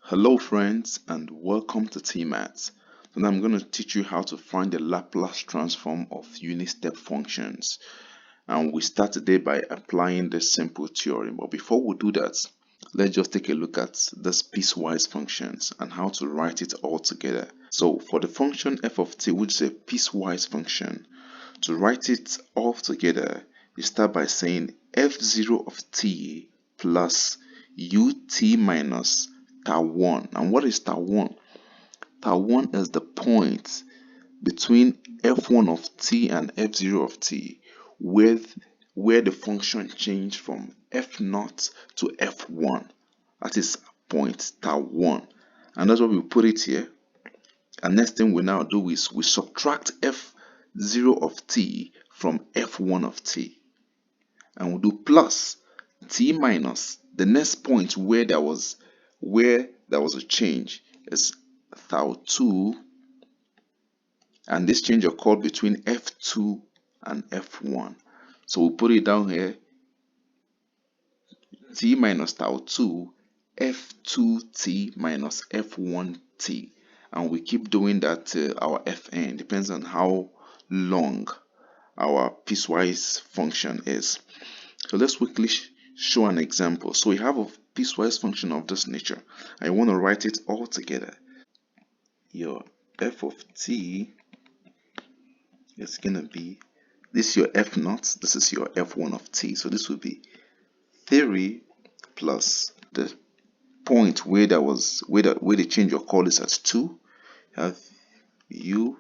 Hello friends and welcome to TMATS. And I'm going to teach you how to find the Laplace transform of unit step functions. And we start today by applying this simple theorem. But before we do that, let's just take a look at this piecewise functions and how to write it all together. So for the function f of t, which is a piecewise function, to write it all together, you start by saying f0 of t plus ut minus tau 1. And what is tau 1? Tau 1 is the point between f1 of t and f0 of t where the function changed from f0 to f1. That is point tau 1. And that's why we put it here. And next thing we now do is we subtract f0 of t from f1 of t. And we do plus t minus the next point where there was a change is tau 2, and this change occurred between f2 and f1. So we put it down here, t minus tau 2 f2t minus f1t, and we keep doing that till our fn. Depends on how long our piecewise function is. So let's quickly show an example. So we have a piecewise function of this nature. I want to write it all together. Your f of t is going to be, this is your f0, this is your f1 of t. So this would be 3 plus the point where there was where the change occurred is at 2. Have ut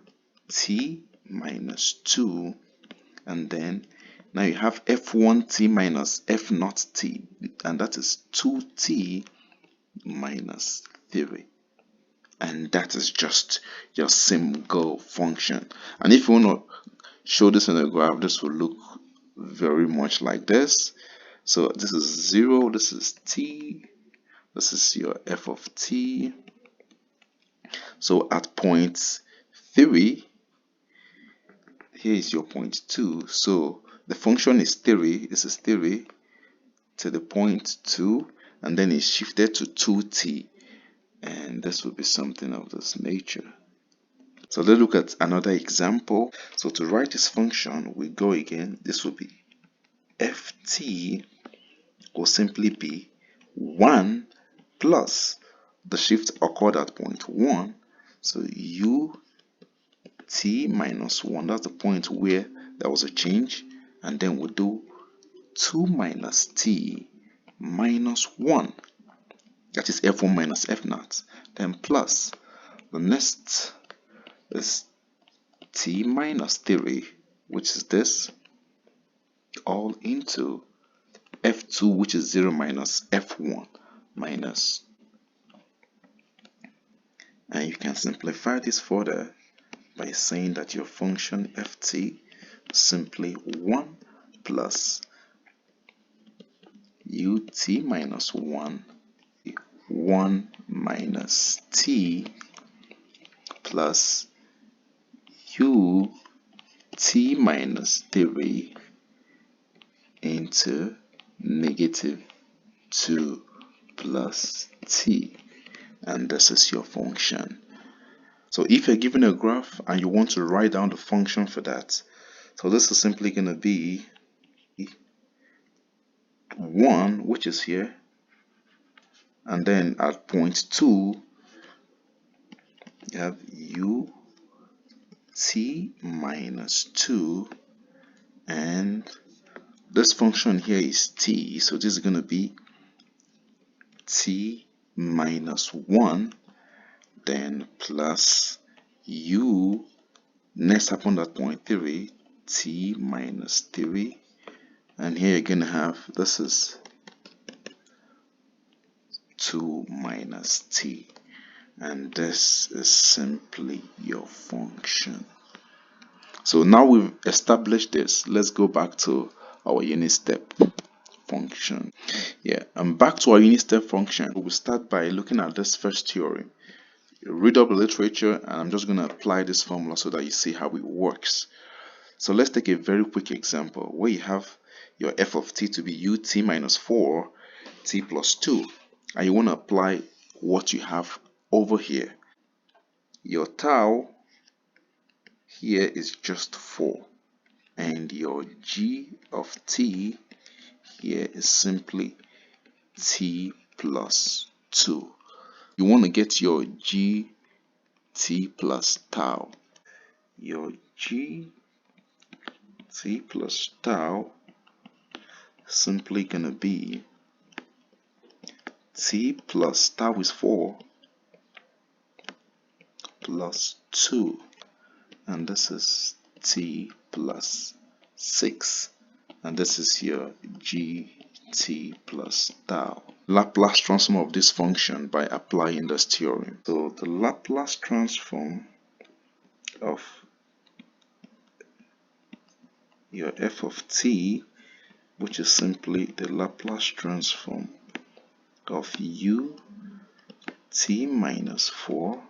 minus 2, and then now you have f1t minus f0t, and that is 2t minus 3. And that is just your single function. And if you want to show this in a graph, this will look very much like this. So this is 0, this is t, this is your f of t. So at point 3, here is your point 2. So the function is 3, this is 3 to the point 2, and then it's shifted to 2t. And this will be something of this nature. So let's look at another example. So to write this function, we go again. This will be ft will simply be 1 plus the shift occurred at point 1. So ut minus 1, that's the point where there was a change. And then we'll do 2 minus t minus 1. That is f1 minus f0. Then plus the next is t minus 3, which is this, all into f2, which is 0 minus f1 minus. And you can simplify this further by saying that your function ft is simply 1 plus ut minus 1 minus t plus ut minus 3 into negative 2 plus t. And this is your function. So if you're given a graph and you want to write down the function for that, so this is simply going to be 1, which is here, and then at point 2 you have ut minus 2, and this function here is t, so this is going to be t minus 1, then plus u next upon that point 3, t minus 3, and here you're going to have, this is 2 minus t, and this is simply your function. So now we've established this, let's go back to our unit step function. And back to our unit step function, we'll start by looking at this first theorem. You read up the literature, and I'm just going to apply this formula so that you see how it works. So let's take a very quick example where you have your f of t to be ut minus 4 t plus 2, and you want to apply what you have over here. Your tau here is just 4, and your g of t here is simply t plus 2. You want to get your g t plus tau. Your g t plus tau simply gonna be t plus tau is 4 plus 2, and this is t plus 6, and this is your gt plus tau. Laplace transform of this function by applying this theorem. So the Laplace transform of your f of t, which is simply the Laplace transform of u t minus 4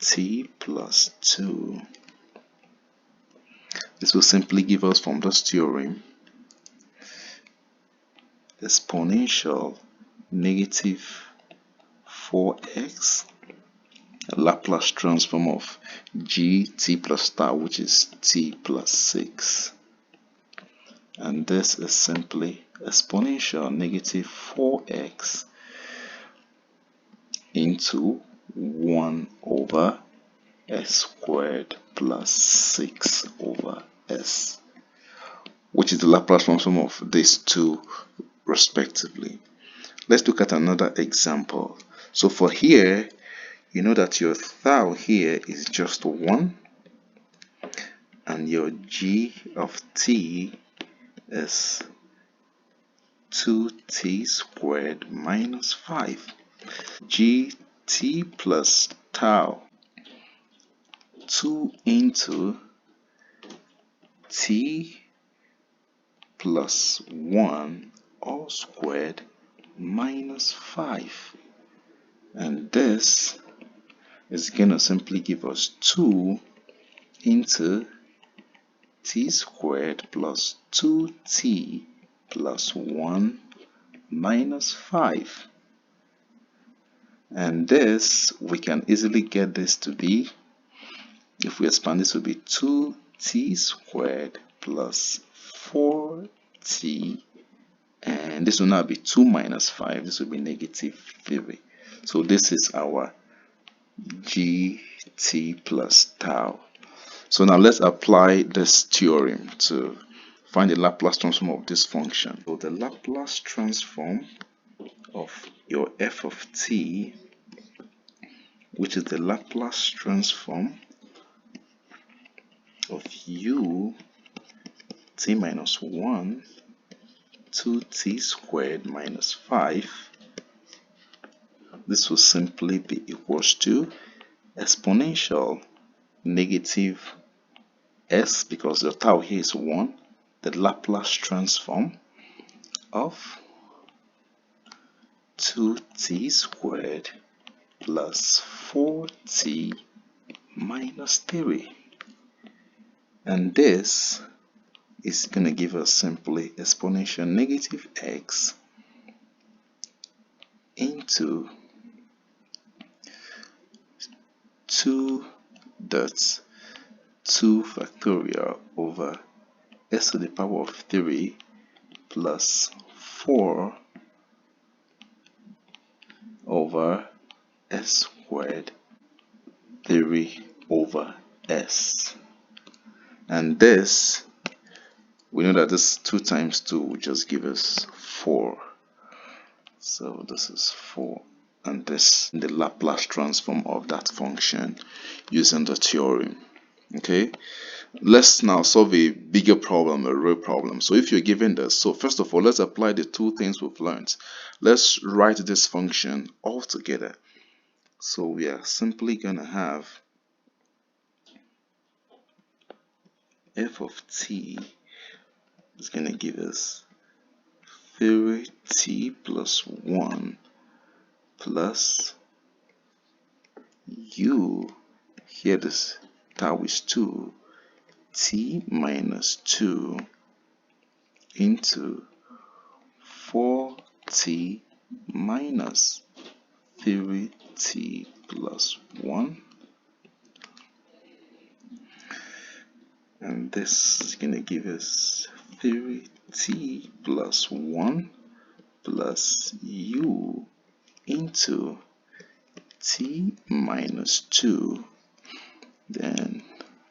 t plus 2. This will simply give us from this theorem exponential negative 4x Laplace transform of gt plus tau, which is t plus 6. And this is simply exponential negative 4x into 1 over s squared plus 6 over s, which is the Laplace transform of these two respectively. Let's look at another example. So for here, you know that your tau here is just 1, and your g of t is 2t squared minus 5. gt plus tau 2 into t plus 1 all squared minus 5, and this is gonna simply give us 2 into t squared plus 2t plus 1 minus 5, and this we can easily get this to be, if we expand this, will be 2t squared plus 4t, and this will now be 2 minus 5. This will be negative 3. So this is our gt plus tau. So now let's apply this theorem to find the Laplace transform of this function. So the Laplace transform of your f of t, which is the Laplace transform of u t minus 1 2t squared minus 5, this will simply be equals to exponential negative s, because the tau here is 1, the Laplace transform of 2t squared plus 4t minus 3, and this is going to give us simply exponential negative x into 2 dots 2 factorial over s to the power of 3 plus 4 over s squared 3 over s, and this, we know that this 2 times 2 will just give us 4, so this is 4, and this the Laplace transform of that function using the theorem. Okay, let's now solve a bigger problem, a real problem. So if you're given this, so first of all, let's apply the 2 things we've learned. Let's write this function all together. So we are simply gonna have f of t is gonna give us 3t plus 1 plus u, here this tau is 2, t minus 2 into 4t minus 3t plus 1, and this is going to give us 3t plus 1 plus u into t minus 2, then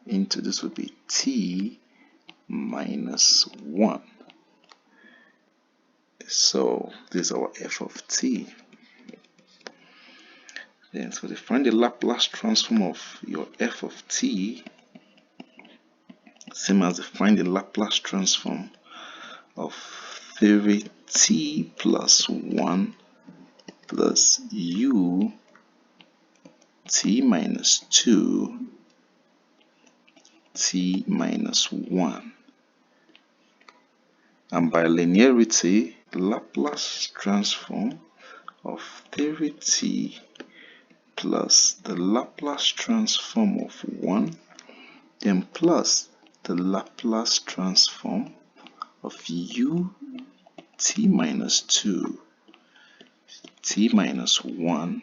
into this would be t minus 1. So this is our f of t. Then so to find the Laplace transform of your f of t, same as find the Laplace transform of 3t plus 1 plus u t minus 2 t minus 1. And by linearity, Laplace transform of 3t plus the Laplace transform of 1, then plus the Laplace transform of u t minus 2 t minus 1.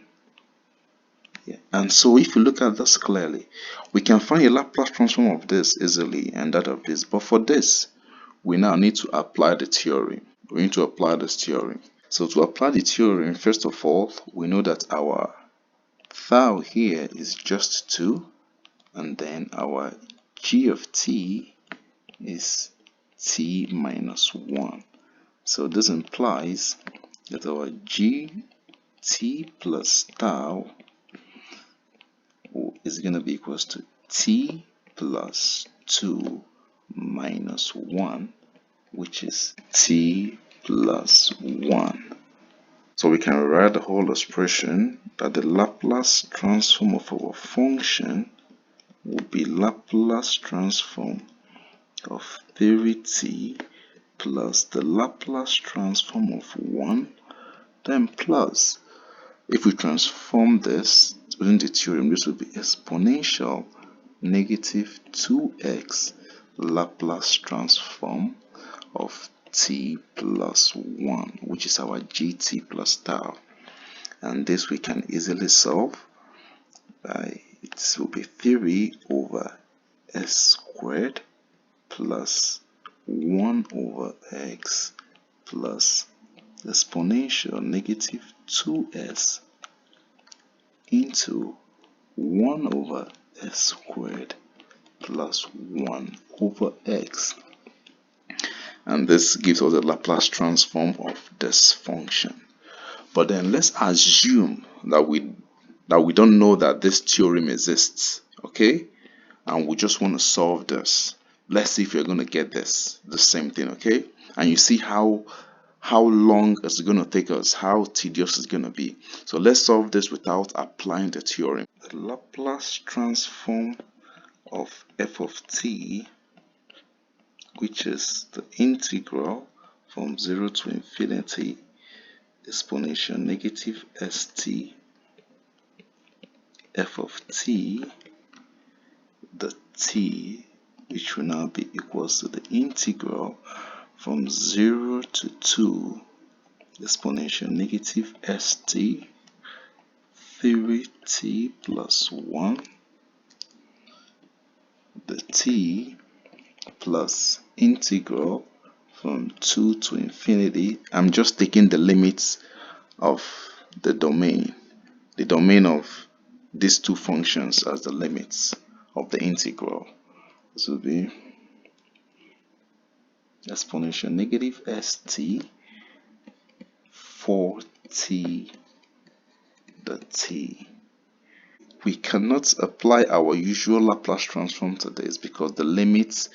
And so if you look at this clearly, we can find a Laplace transform of this easily and that of this. But for this, we now need to apply the theorem. We need to apply this theorem. So to apply the theorem, first of all, we know that our tau here is just 2, and then our g of t is t minus 1. So this implies that our gt plus tau is going to be equals to t plus 2 minus 1, which is t plus 1. So we can write the whole expression that the Laplace transform of our function would be Laplace transform of 3t plus the Laplace transform of 1, then plus, if we transform this within the theorem, this would be exponential negative 2x Laplace transform of t plus 1, which is our gt plus tau. And this we can easily solve by, it will be 3 over s squared plus 1 over x plus exponential negative 2s into 1 over s squared plus 1 over x. And this gives us the Laplace transform of this function. But then let's assume that we don't know that this theorem exists, okay? And we just want to solve this. Let's see if you're going to get the same thing, okay? And you see how long it's going to take us, how tedious it's going to be. So let's solve this without applying the theorem. The Laplace transform of f of t, which is the integral from 0 to infinity exponential negative st f of t, the t, which will now be equals to the integral from 0 to 2 exponential negative st 3t plus 1, the t plus integral from 2 to infinity. I'm just taking the limits of the domain of these two functions as the limits of the integral. This will be exponential negative st 4t the t. We cannot apply our usual Laplace transform to this because the limit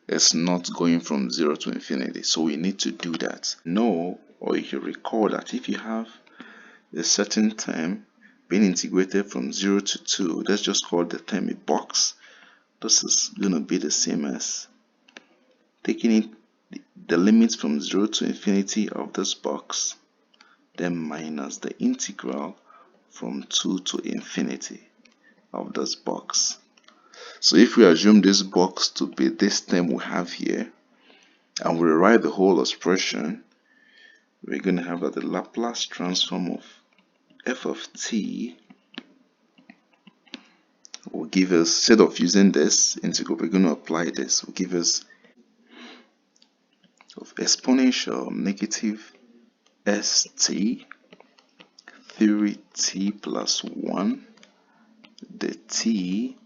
is not going from 0 to infinity. So we need to do that. No, or if you recall that if you have a certain term being integrated from 0 to 2, let's just call the term a box. This is going to be the same as taking the limits from 0 to infinity of this box, then minus the integral from 2 to infinity of this box. So if we assume this box to be this term we have here, and we write the whole expression, we're going to have that the Laplace transform of f of t will give us, instead of using this integral, we're going to apply this, will give us of exponential negative st 3t plus 1 the t,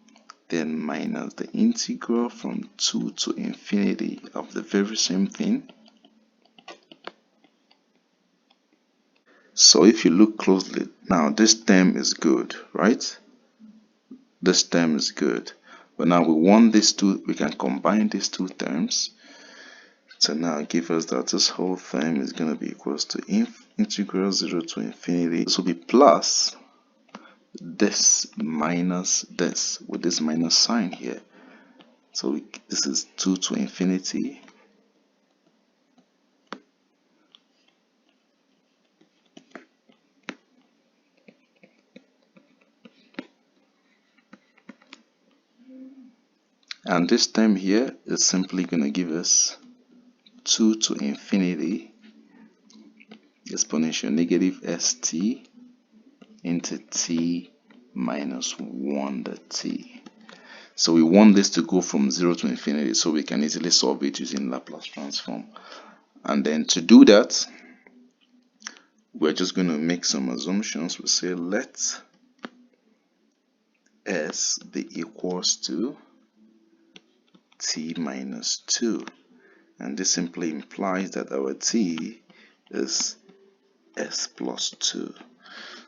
then minus the integral from 2 to infinity of the very same thing. So if you look closely, now this term is good, right? This term is good. But now we want these two, we can combine these two terms. So now give us that this whole thing is going to be equals to integral 0 to infinity. This will be plus this minus this with this minus sign here. So this is 2 to infinity. And this term here is simply going to give us 2 to infinity exponential negative st into t minus 1 the t. So we want this to go from 0 to infinity, so we can easily solve it using Laplace transform. And then to do that, we're just going to make some assumptions. We say let s be equals to t minus 2. And this simply implies that our t is s plus 2.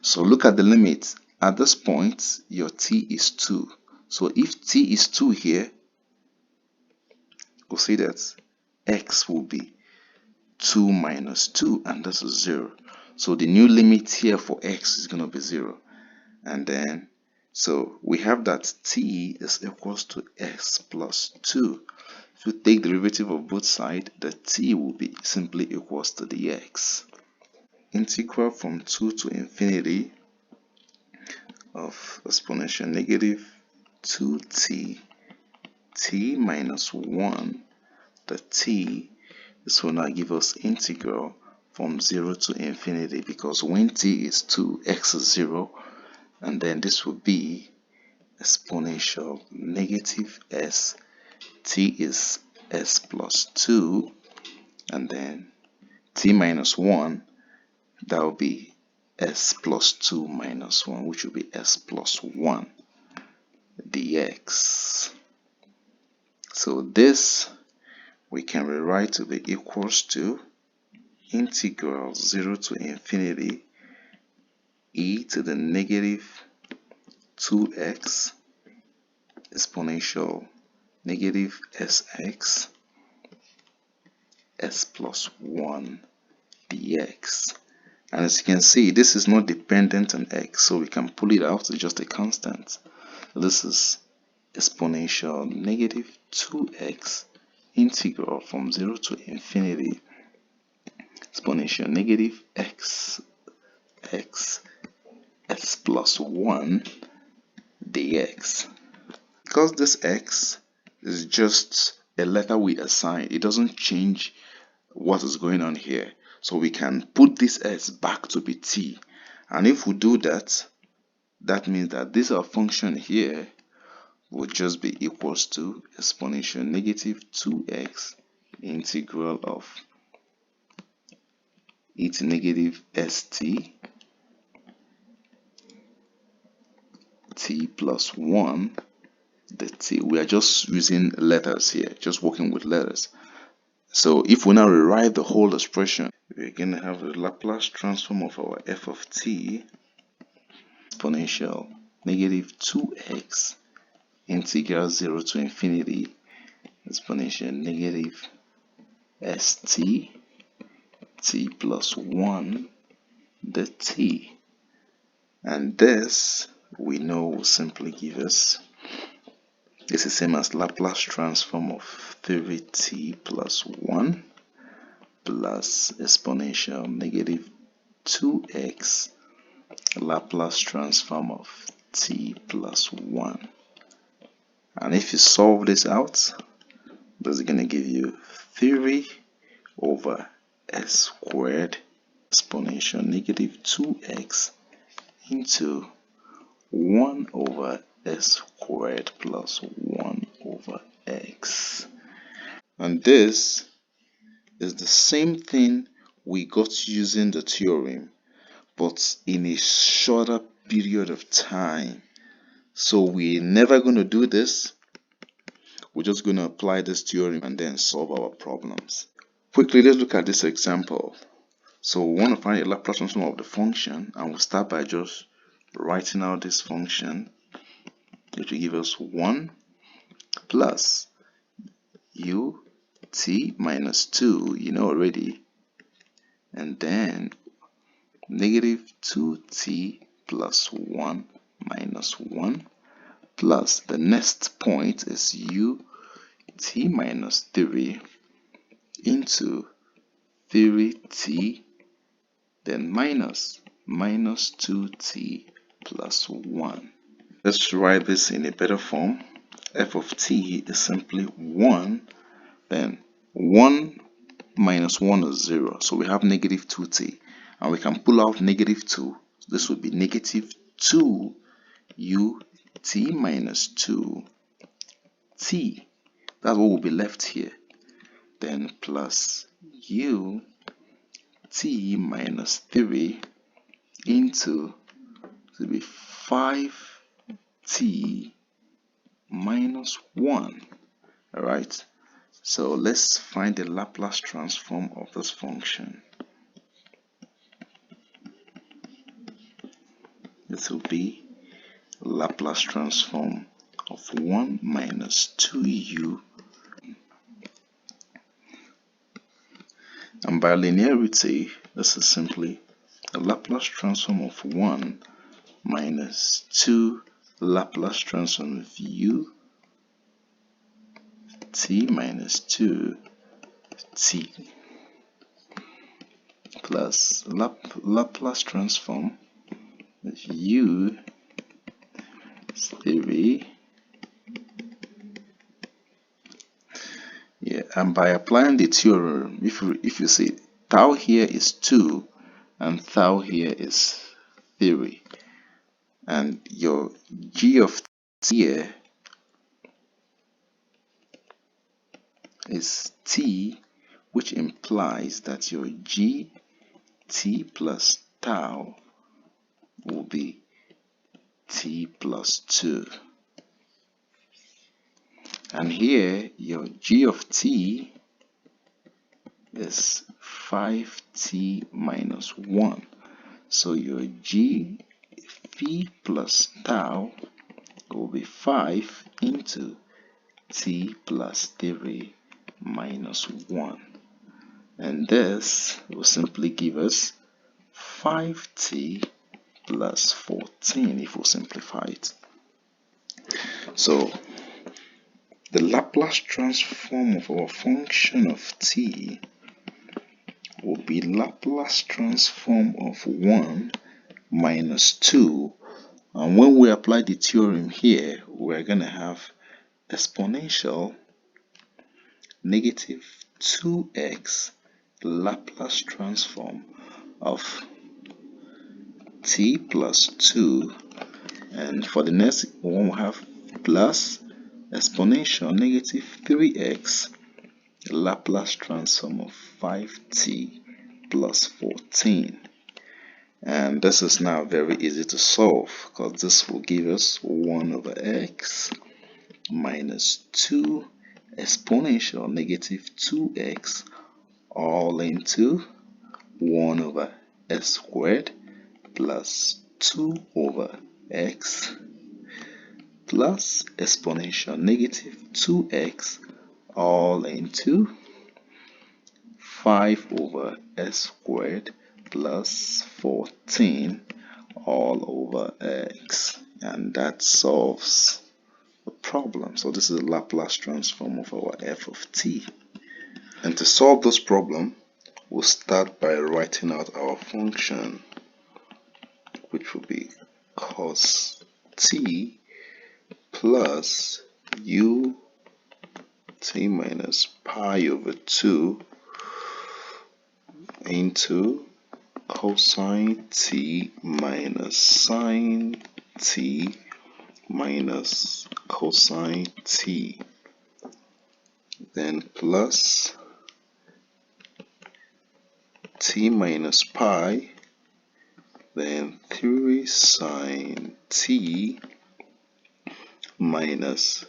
So look at the limit. At this point, your t is 2. So if t is 2 here, we'll see that x will be 2 minus 2, and this is 0. So the new limit here for x is going to be 0. And then, so we have that t is equals to x plus 2. If you take the derivative of both sides, the t will be simply equals to the x. Integral from 2 to infinity of exponential negative 2t t minus 1 the t. This will now give us integral from 0 to infinity, because when t is 2, x is 0, and then this will be exponential negative s, t is s plus 2, and then t minus 1, that will be s plus 2 minus 1, which will be s plus 1 dx. So this we can rewrite to be equals to integral 0 to infinity e to the negative 2x exponential negative sx s plus 1 dx. And as you can see, this is not dependent on x, so we can pull it out. It's just a constant. This is exponential negative 2x integral from 0 to infinity exponential negative x s plus 1 dx. Because this x is just a letter we assign, it doesn't change what is going on here. So we can put this s back to be t. And if we do that, that means that this our function here would just be equals to exponential negative 2x integral of e to negative st t plus 1 the t. We are just using letters here, just working with letters. So if we now rewrite the whole expression, we're going to have the Laplace transform of our f of t exponential negative 2x integral 0 to infinity exponential negative st t plus 1 the t. And this we know will simply give us, this is same as Laplace transform of 3t plus 1 plus exponential negative 2x Laplace transform of t plus 1. And if you solve this out, this is going to give you 3 over s squared exponential negative 2x into 1 over s squared plus 1 over x. And this is the same thing we got using the theorem, but in a shorter period of time. So we're never going to do this. We're just going to apply this theorem and then solve our problems. Quickly, let's look at this example. So we want to find a Laplace transform of the function, and we'll start by just writing out this function, which will give us 1 plus u t minus 2, you know already, and then negative 2t plus 1 minus 1 plus the next point is u t minus 3 into 3t, then minus 2t plus 1. Let's write this in a better form. F of t is simply 1, then 1 minus 1 is 0, so we have negative 2t, and we can pull out negative 2. This would be negative 2 ut minus 2t. That's what will be left here. Then plus ut minus 3 into to be 5t minus 1. Alright, so let's find the Laplace transform of this function. This will be Laplace transform of 1 minus 2u, and by linearity this is simply the Laplace transform of 1 minus 2 Laplace transform of u t minus 2 t plus Laplace transform of u 3. Yeah, and by applying the theorem, if you see tau here is 2 and tau here is 3, and your g of t here is t, which implies that your g t plus tau will be t plus 2. And here your g of t is 5t minus 1. So your g phi plus tau will be 5 into t plus 3 minus 1. And this will simply give us 5t plus 14 if we simplify it. So the Laplace transform of our function of t will be Laplace transform of 1 minus 2, and when we apply the theorem here, we're going to have exponential negative 2x Laplace transform of t plus 2, and for the next one we have plus exponential negative 3x Laplace transform of 5t plus 14. And this is now very easy to solve, because this will give us 1 over x minus 2 exponential negative 2x all into 1 over s squared plus 2 over x plus exponential negative 2x all into 5 over s squared plus 14 all over x. And that solves the problem. So this is the Laplace transform of our f of t. And to solve this problem, we'll start by writing out our function, which will be cos t plus u t minus pi over 2 into cosine t minus sine t minus cosine t, then plus t minus pi, then 3 sine t minus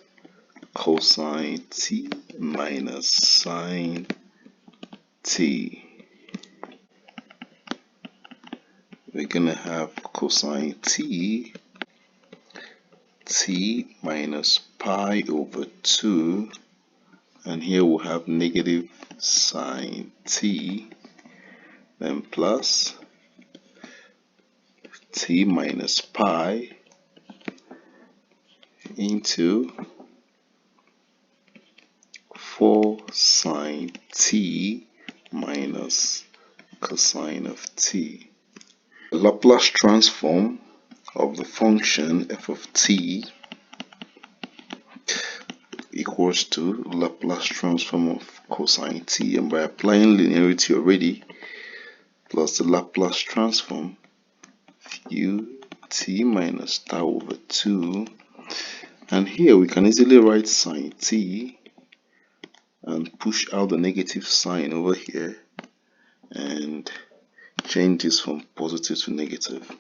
cosine t minus sine t. We're gonna have cosine t minus pi over 2, and here we'll have negative sine t, then plus t minus pi into 4 sine t minus cosine of t. The Laplace transform of the function f of t equals to Laplace transform of cosine t, and by applying linearity already, plus the Laplace transform u t minus tau over 2, and here we can easily write sine t and push out the negative sign over here and change this from positive to negative,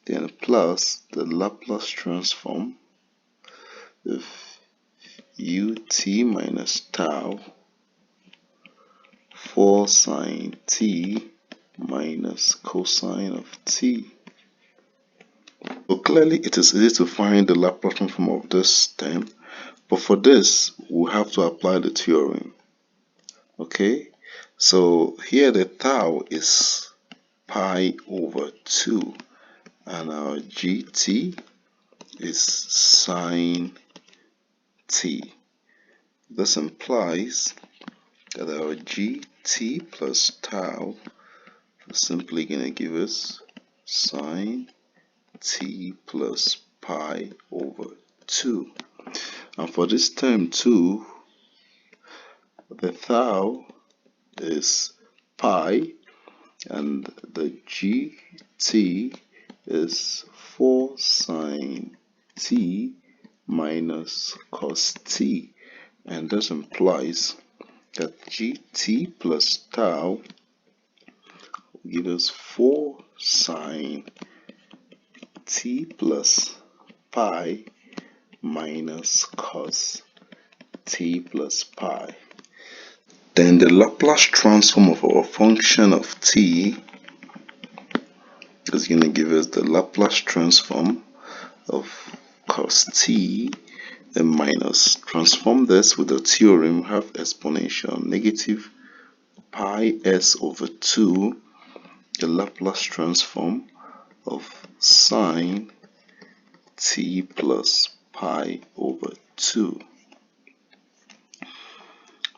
then plus the Laplace transform of ut minus tau 4 sine t minus cosine of t. So clearly it is easy to find the Laplace transform of this term, but for this we have to apply the theorem. Okay, so here the tau is pi over 2 and our gt is sine t. This implies that our gt plus tau is simply going to give us sine t plus pi over 2. And for this term too, the tau is pi and the gt is 4 sine t minus cos t, and this implies that gt plus tau will give us 4 sine t plus pi minus cos t plus pi. Then the Laplace transform of our function of t is going to give us the Laplace transform of cos t and minus. Transform this with the theorem, we have exponential negative pi s over 2, the Laplace transform of sine t plus pi over 2.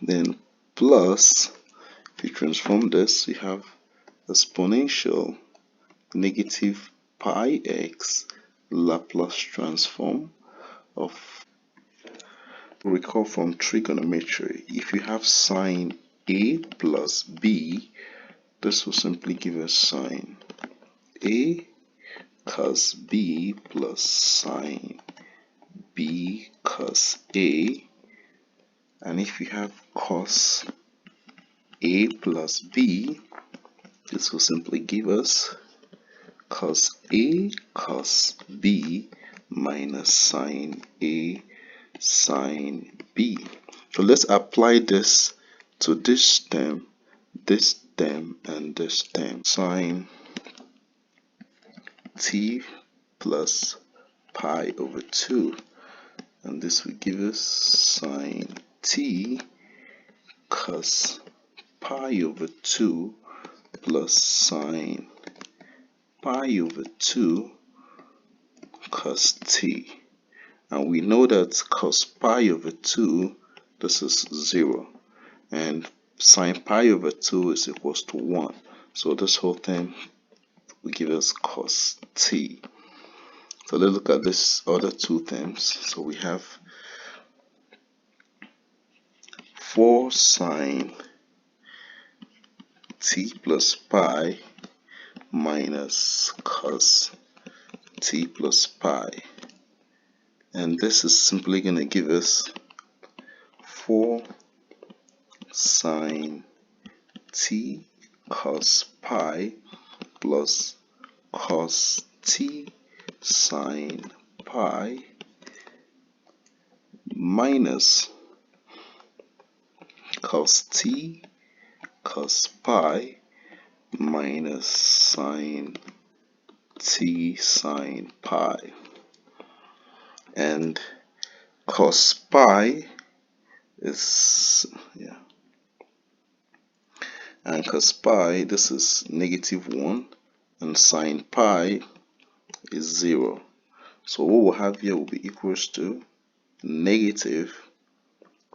Then plus, if you transform this, we have exponential negative pi x Laplace transform of, recall from trigonometry, if you have sine a plus b, this will simply give us sine a cos b plus sine b cos a, and if you have cos a plus b, this will simply give us cos a cos b minus sine a sine b. So let's apply this to this term, and this term. Sine t plus pi over 2, and this will give us sine t cos pi over 2 plus sine pi over 2 cos t. And we know that cos pi over 2, this is 0, and sine pi over 2 is equals to 1. So this whole term will give us cos t. So let's look at this other two terms. So we have 4 sine t plus pi minus cos t plus pi. And this is simply going to give us 4 sine t cos pi plus cos t sine pi minus cos t cos pi minus sine t sine pi. And cos pi is, and cos pi, this is -1, and sine pi is 0. So what we'll have here will be equals to negative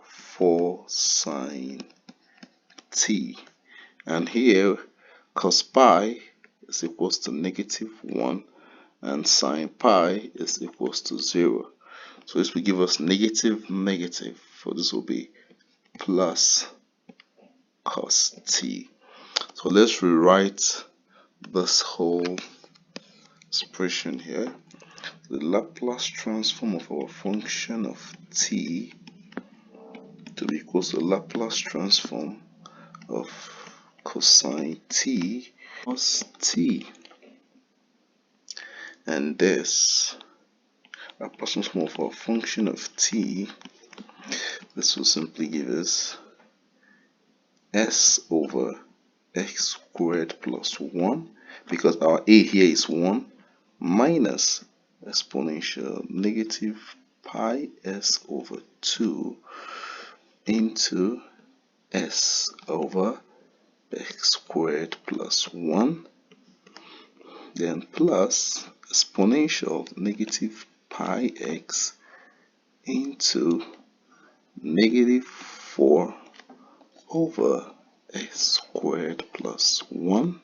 4 sine t. And here cos pi is equals to -1 and sine pi is equals to 0. So this will give us negative negative. So this will be plus cos t. So let's rewrite this whole expression here. The Laplace transform of our function of t to be equal to the Laplace transform of cosine t cos t. And this Laplace transform of our function of t, this will simply give us s over x squared plus 1, because our a here is 1, minus exponential negative pi s over 2 into s over x squared plus 1, then plus exponential negative pi x into negative 4 over x squared plus 1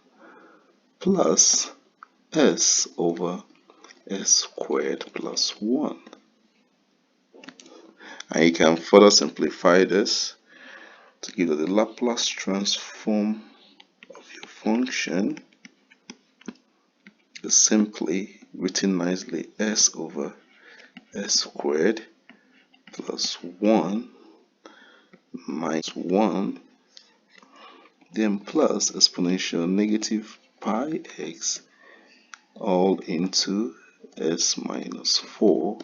plus s over s squared plus 1. And you can further simplify this to give the Laplace transform of your function is simply written nicely s over s squared plus 1 minus 1, then plus exponential negative pi x all into s minus 4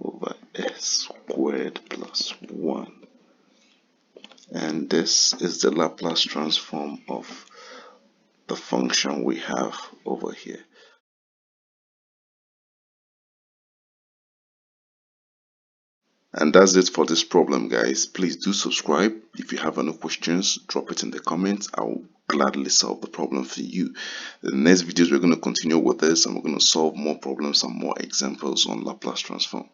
over s squared plus 1. And this is the Laplace transform of the function we have over here. And that's it for this problem, guys. Please do subscribe. If you have any questions, drop it in the comments. I will gladly solve the problem for you. In the next videos, we're going to continue with this and we're going to solve more problems and more examples on Laplace transform.